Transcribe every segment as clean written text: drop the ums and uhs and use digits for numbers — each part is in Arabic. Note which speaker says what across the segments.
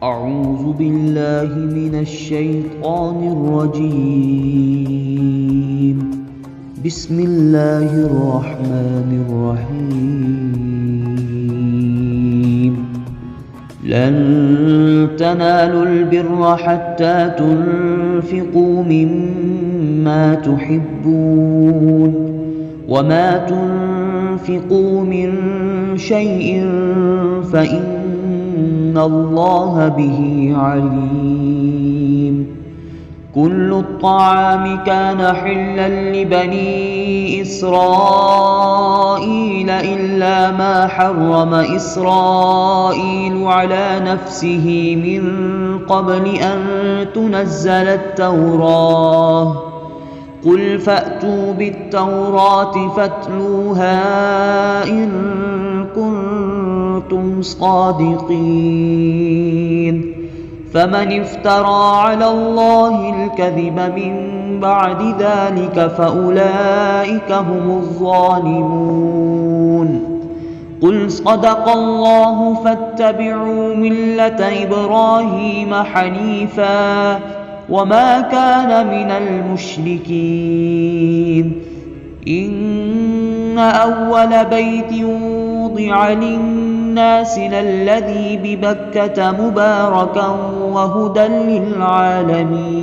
Speaker 1: أعوذ بالله من الشيطان الرجيم. بسم الله الرحمن الرحيم. لن تنالوا البر حتى تنفقوا مما تحبون وما تنفقوا من شيء فإن الله به عليم. كل الطعام كان حلا لبني إسرائيل إلا ما حرم إسرائيل على نفسه من قبل أن تنزل التوراة. قل فأتوا بالتوراة فاتلوها إن كنتم صادقين. فمن افترى على الله الكذب من بعد ذلك فأولئك هم الظالمون. قل صدق الله فاتبعوا ملة إبراهيم حنيفا وما كان من المشركين. إن أول بيت وضع للناس للذي ببكة مباركا وهدى للعالمين.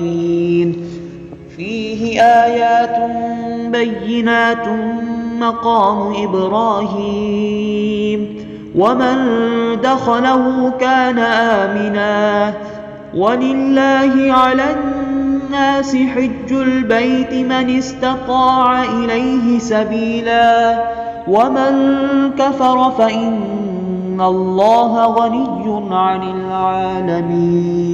Speaker 1: فيه آيات بينات مقام إبراهيم ومن دخله كان آمنا. ولله على الناس حج البيت من استطاع إليه سبيلا ومن كفر فإن الله غني عن العالمين.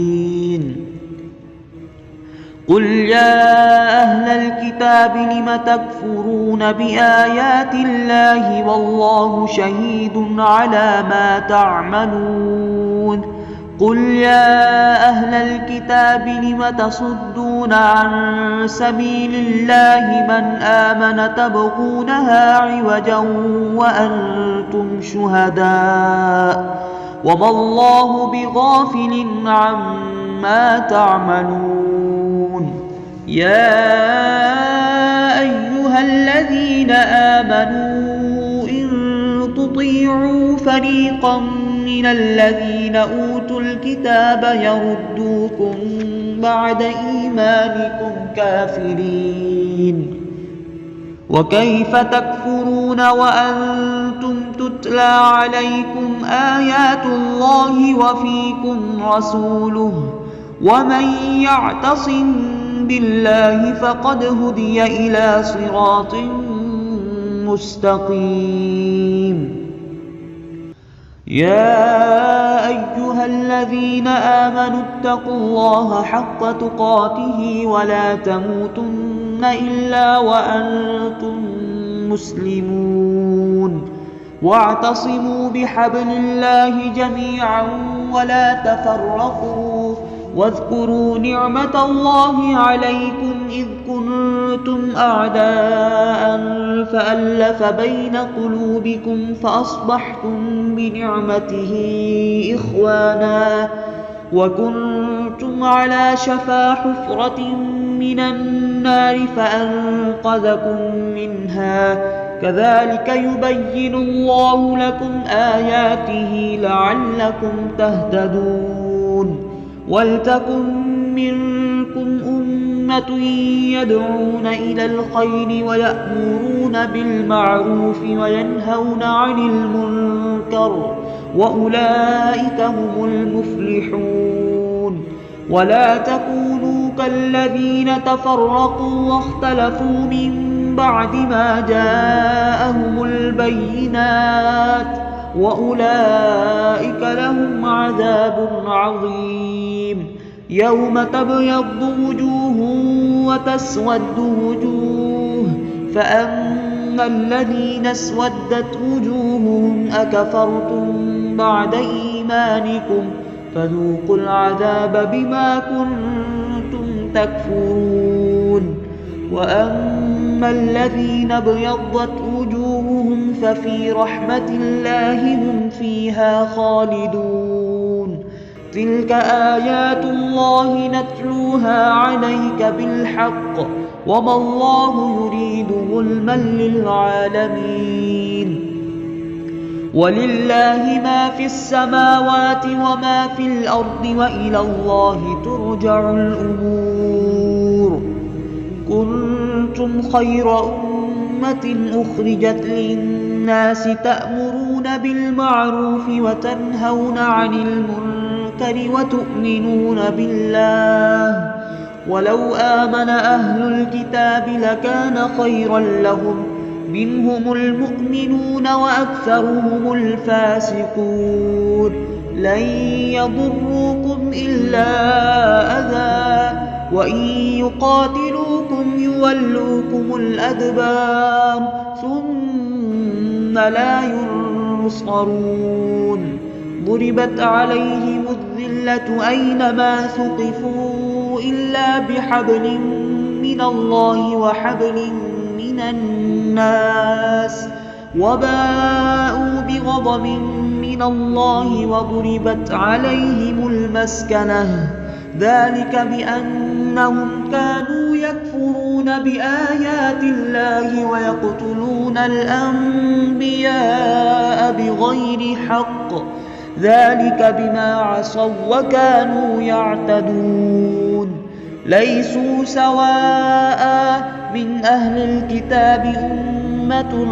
Speaker 1: قل يا أهل الكتاب لم تكفرون بآيات الله والله شهيد على ما تعملون. قل يا أهل الكتاب لم تصدون عن سبيل الله من آمن تبغونها عوجا وأنتم شهداء وما الله بغافل عما تعملون. يا أيها الذين آمنوا إن تطيعوا فريقا من الذين أوتوا الكتاب يردوكم بعد إيمانكم كافرين. وكيف تكفرون وأنتم تتلى عليكم آيات الله وفيكم رسوله ومن يعتصم بالله فقد هدي إلى صراط مستقيم. يا أيها الذين آمنوا اتقوا الله حق تقاته ولا تموتن إلا وأنتم مسلمون. واعتصموا بحبل الله جميعا ولا تفرقوا. واذكروا نعمة الله عليكم إذ كنتم أعداء فألف بين قلوبكم فأصبحتم بنعمته إخوانا وكنتم على شفا حفرة من النار فأنقذكم منها. كذلك يبين الله لكم آياته لعلكم تهتدون. ولتكن منكم أمة يدعون إلى الخير ويأمرون بالمعروف وينهون عن المنكر وأولئك هم المفلحون. ولا تكونوا كالذين تفرقوا واختلفوا من بعد ما جاءهم البينات وأولئك لهم عذاب عظيم. يوم تبيض وجوه وتسود وجوه فأما الذين اسودت وجوههم أكفرتم بعد إيمانكم فذوقوا العذاب بما كنتم تكفرون. وأما الذين ابيضت وجوههم ففي رحمة الله هم فيها خالدون. تلك آيات الله نتلوها عليك بالحق وما الله يريد ظلما للعالمين ولله ما في السماوات وما في الأرض وإلى الله ترجع الأمور كنتم خير أمة أخرجت للناس تأمرون بالمعروف وتنهون عن المنكر وتؤمنون بالله ولو آمن أهل الكتاب لكان خيرا لهم منهم المؤمنون وأكثرهم الفاسقون لن يضروكم إلا أذى وإن يقاتلوكم يولوكم الأدبار ثم لا ينصرون ضربت عليهم الذلة أينما ثقفوا إلا بحبل من الله وحبل من الناس وباءوا بغضب من الله وضربت عليهم المسكنة ذلك بأنهم كانوا يكفرون بآيات الله ويقتلون الأنبياء بغير حق ذلك بما عصوا وكانوا يعتدون ليسوا سواء من أهل الكتاب أمة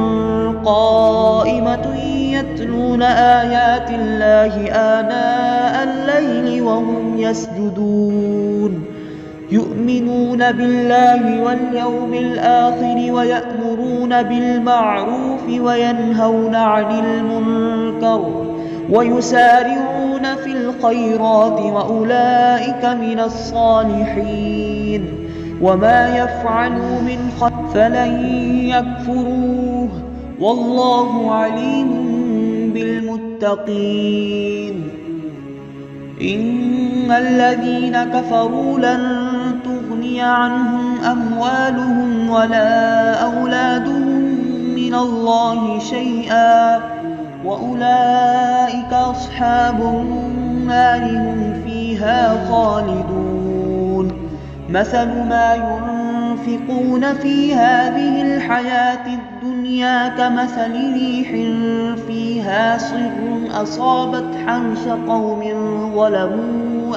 Speaker 1: قائمة يتلون آيات الله آناء الليل وهم يسجدون يؤمنون بالله واليوم الآخر ويأمرون بالمعروف وينهون عن المنكر ويسارعون في الخيرات وأولئك من الصالحين وما يفعلوا من خير فلن يكفروه والله عليم بالمتقين إن الذين كفروا لن تغني عنهم أموالهم ولا أولادهم من الله شيئا وأولئك أصحاب النار هم فيها خالدون مثل ما ينفقون في هذه الحياة الدنيا كمثل ريح فيها صر أصابت حرث قوم ظلموا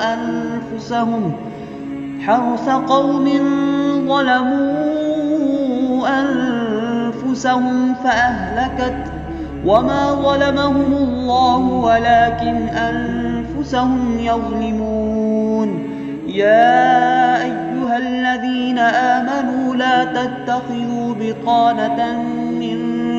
Speaker 1: أنفسهم فأهلكت وما ظلمهم الله ولكن أنفسهم يظلمون يا أيها الذين آمنوا لا تتخذوا بطانة من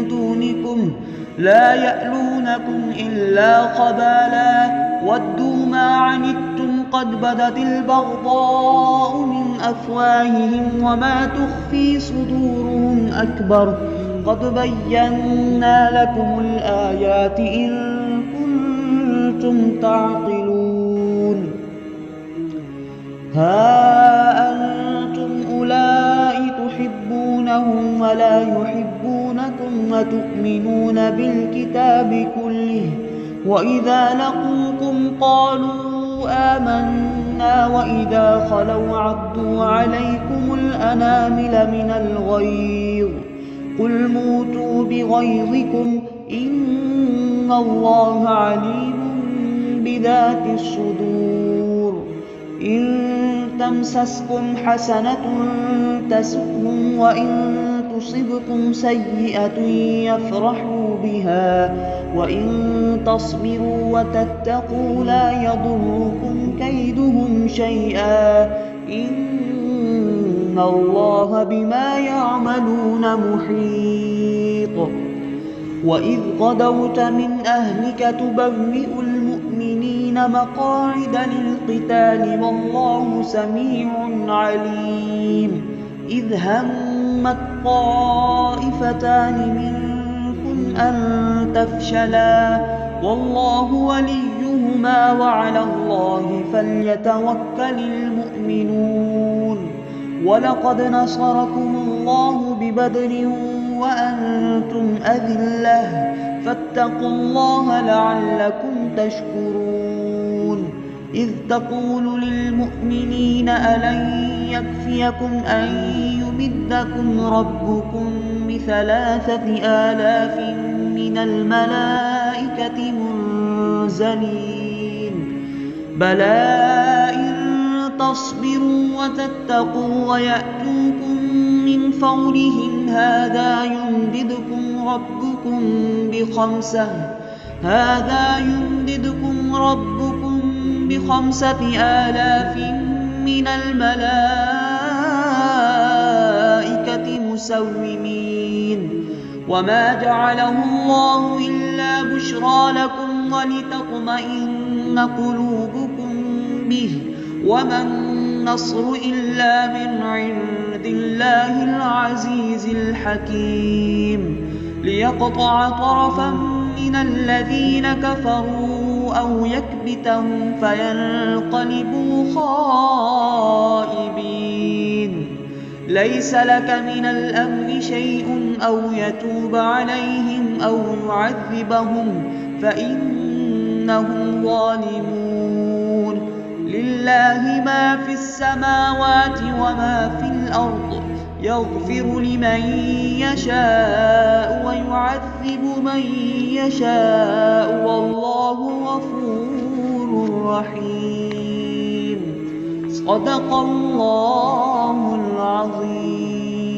Speaker 1: دونكم لا يألونكم إلا خبالا ودوا ما عنتم قد بدت البغضاء من أفواههم وما تخفي صدورهم أكبر قد بينا لكم الآيات إن كنتم تعقلون ها أنتم أولئك تحبونهم ولا يحبونكم وتؤمنون بالكتاب كله وإذا لقوكم قالوا آمنا وإذا خلوا عضوا عليكم الأنامل من الغيظ قل موتوا بغيظكم إن الله عليم بذات الصدور إن تمسسكم حسنة تسؤهم وإن تصبكم سيئة يفرحوا بها وإن تصبروا وتتقوا لا يضركم كيدهم شيئا إن الله بما يعملون محيط وإذ غدوت من أهلك تبوئ المؤمنين مقاعد للقتال والله سميع عليم إذ همت طائفتان منكم أن تفشلا والله وليهما وعلى الله فليتوكل المؤمنون ولقد نصركم الله ببدر وأنتم أذلة فاتقوا الله لعلكم تشكرون إذ تقول للمؤمنين ألن يكفيكم أن يمدكم ربكم ب3,000 من الملائكة منزلين بلى إن تصبروا وتتقوا ويأتوكم من فورهم هذا يمددكم ربكم ب5,000 من الملائكة مسومين وما جعله الله إلا بشرى لكم ولتطمئن قلوبكم به وما النصر إلا من عند الله العزيز الحكيم ليقطع طرفا من الذين كفروا أو يكبتهم فينقلبوا خائبين ليس لك من الأمر شيء أو يتوب عليهم أو يعذبهم فإنهم ظالمون لله ما في السماوات وما في الأرض يغفر لمن يشاء ويعذب من يشاء والله غفور رحيم صدق الله العظيم.